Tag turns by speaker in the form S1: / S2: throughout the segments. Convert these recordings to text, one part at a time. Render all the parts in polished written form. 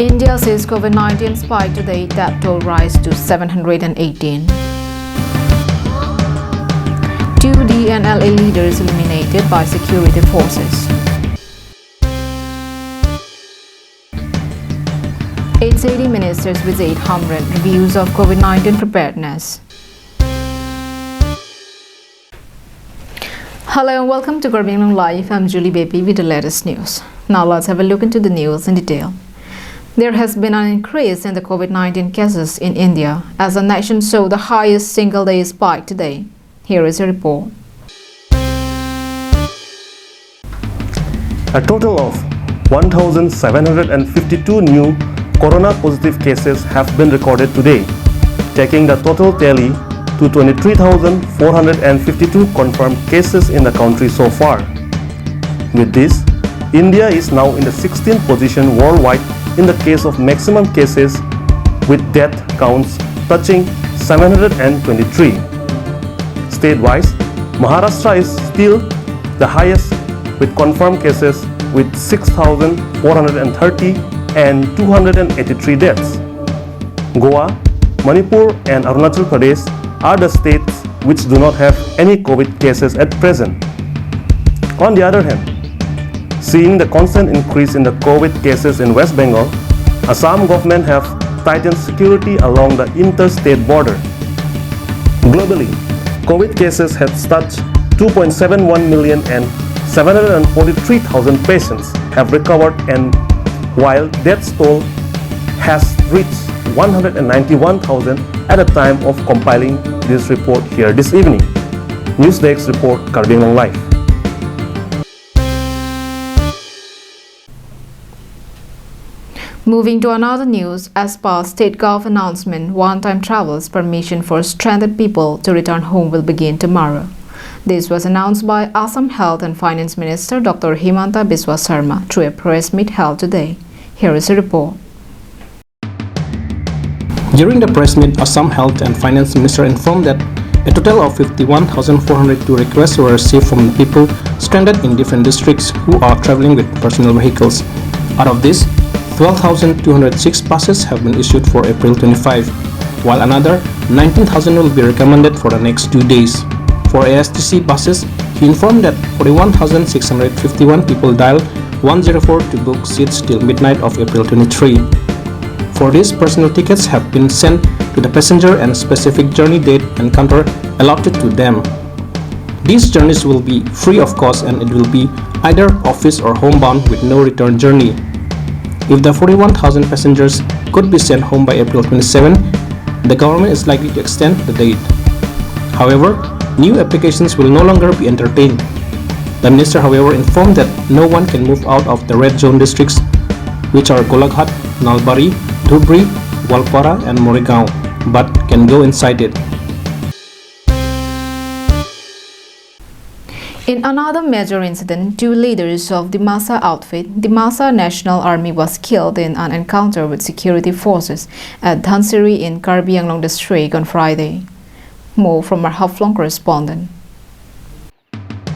S1: India says COVID-19 spike today, death toll rise to 718. Two DNLA leaders eliminated by security forces. 880 ministers visit Hamran, reviews of COVID-19 preparedness. Hello and welcome to Karbin Anglong Live. I'm Julie Baby with the latest news. Now let's have a look into the news in detail. There has been an increase in the COVID-19 cases in India as the nation saw the highest single-day spike today. Here is a report.
S2: A total of 1,752 new corona-positive cases have been recorded today, taking the total tally to 23,452 confirmed cases in the country so far. With this, India is now in the 16th position worldwide in the case of maximum cases, with death counts touching 723. State-wise, Maharashtra is still the highest with confirmed cases with 6,430 and 283 deaths. Goa, Manipur and Arunachal Pradesh are the states which do not have any COVID cases at present. On the other hand, seeing the constant increase in the COVID cases in West Bengal, Assam government have tightened security along the interstate border. Globally, COVID cases have touched 2.71 million and 743,000 patients have recovered, and while death toll has reached 191,000 at the time of compiling this report here this evening. Newsdesk report, Karbin Anglong Live.
S1: Moving to another news, as per State Gov announcement, one-time travels permission for stranded people to return home will begin tomorrow. This was announced by Assam Health and Finance Minister Dr. Himanta Biswa Sarma through a press meet held today. Here is a report.
S3: During the press meet, Assam Health and Finance Minister informed that a total of 51,402 requests were received from the people stranded in different districts who are traveling with personal vehicles. Out of this, 12,206 passes have been issued for April 25, while another 19,000 will be recommended for the next 2 days. For ASTC buses, he informed that 41,651 people dialed 104 to book seats till midnight of April 23. For this, personal tickets have been sent to the passenger and specific journey date and counter allotted to them. These journeys will be free of cost, and it will be either office or homebound with no return journey. If the 41,000 passengers could be sent home by April 27, the government is likely to extend the date. However, new applications will no longer be entertained. The minister, however, informed that no one can move out of the red zone districts, which are Golaghat, Nalbari, Dhubri, Walpara and Moregaon, but can go inside it.
S1: In another major incident, two leaders of the Dimasa outfit, the Dimasa National Army, was killed in an encounter with security forces at Dhansiri in Karbi Anglong district on Friday. More from our Haflong correspondent.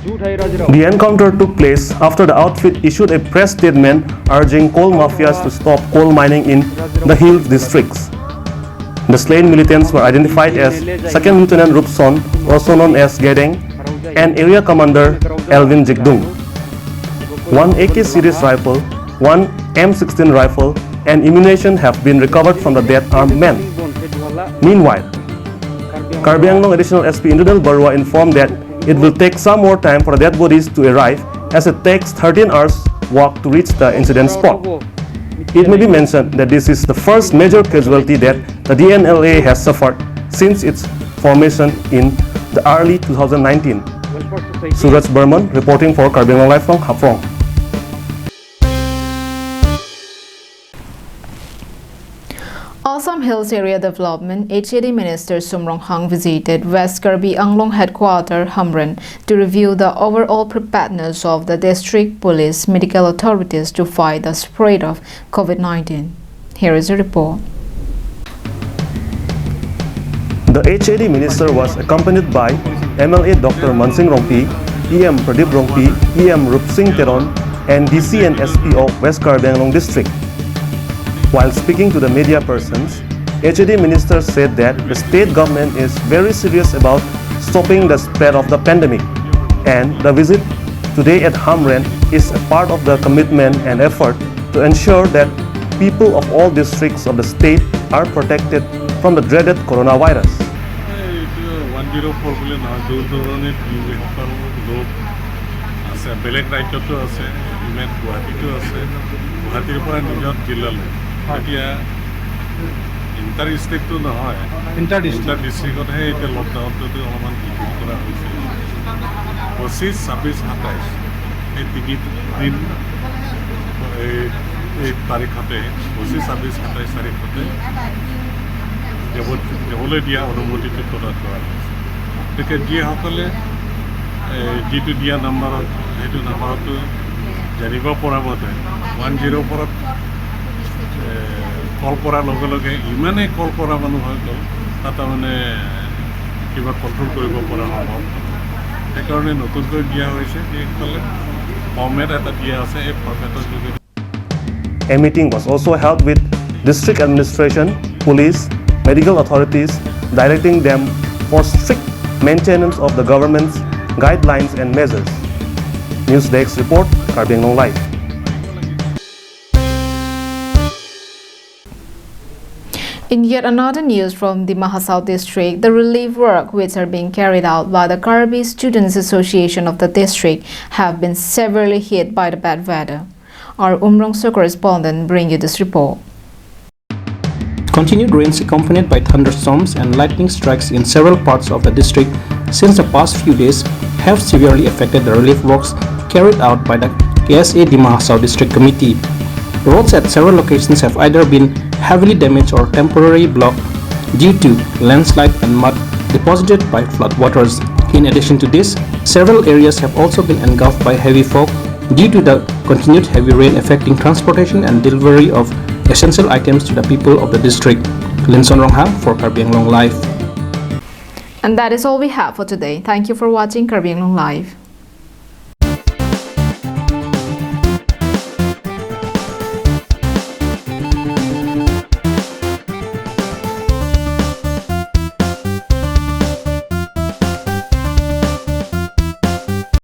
S2: The encounter took place after the outfit issued a press statement urging coal mafias to stop coal mining in the hill districts. The slain militants were identified as 2nd Lieutenant Rupson, also known as Gedeng, and Area Commander Elvin Jigdung. One AK series rifle, one M16 rifle, and ammunition have been recovered from the dead armed men. Meanwhile, Karbi Anglong Additional SP Indudal Barua informed that it will take some more time for the dead bodies to arrive, as it takes 13 hours walk to reach the incident spot. It may be mentioned that this is the first major casualty that the DNLA has suffered since its formation in the early 2019. Suraj Burman reporting for Karbin Anglong Live from Haflong.
S1: Assam Hills Area Development HAD Minister Sumrong Hang visited West Karbi Anglong headquarters Hamran to review the overall preparedness of the district police medical authorities to fight the spread of COVID-19. Here is a report.
S2: The HAD Minister was accompanied by MLA Dr. Mansingh Rongpi, EM Pradeep Rongpi, EM Rup Singh Teron, and DC and SP of West Karbi Anglong District. While speaking to the media persons, HAD minister said that the state government is very serious about stopping the spread of the pandemic, and the visit today at Hamren is a part of the commitment and effort to ensure that people of all districts of the state are protected from the dreaded coronavirus.
S4: 104 বুলি নহয়, দূৰ দূৰণিত যিসকল লোক আছে, বেলেগ ৰাজ্যতো আছে, even গুৱাহাটীতো আছে, গুৱাহাটীৰ পৰা নিজৰ জিলালৈ, এতিয়া ইণ্টাৰ ডিষ্ট্ৰিক্টটো নহয়, ইণ্টাৰ ডিষ্ট্ৰিক্টতহে এতিয়া লকডাউনটো অলপমান শিথিল কৰা হৈছে। 25, 26, 27 এই তিনিদিন এই তাৰিখতে 25, 26, 27 তাৰিখতে যাবলৈ দিয়া অনুমতিটো প্ৰদান কৰা হৈছে। গতিকে যিসকলে যিটো দিয়া নাম্বাৰত সেইটো নাম্বাৰটো জানিব পৰা মতে 10 ওপৰত কল কৰাৰ লগে লগে ইমানেই কল কৰা মানুহ হৈ গ'ল, তাত মানে কিবা কণ্ট্ৰল কৰিব পৰা সম্ভৱ। সেইকাৰণে নতুনকৈ দিয়া হৈছে, যিসকলে ফৰ্মেট এটা দিয়া আছে, এই ফৰ্মেটৰ যোগেদি।
S2: A meeting was also held with district administration, police, medical authorities, directing them for strict maintenance of the government's guidelines and measures. News Desk report, Karbi Anglong Live.
S1: In yet another news from the Mahasau district, the relief work which are being carried out by the Karbi Students Association of the district have been severely hit by the bad weather. Our Umrangso correspondent bring you this report.
S3: Continued rains accompanied by thunderstorms and lightning strikes in several parts of the district since the past few days have severely affected the relief works carried out by the KSA Di Mahasau District Committee. Roads at several locations have either been heavily damaged or temporarily blocked due to landslide and mud deposited by floodwaters. In addition to this, several areas have also been engulfed by heavy fog due to the continued heavy rain affecting transportation and delivery of essential items to the people of the district. Linson Rongha for Karbi Anglong Live.
S1: And that is all we have for today. Thank you for watching Karbi Anglong Live.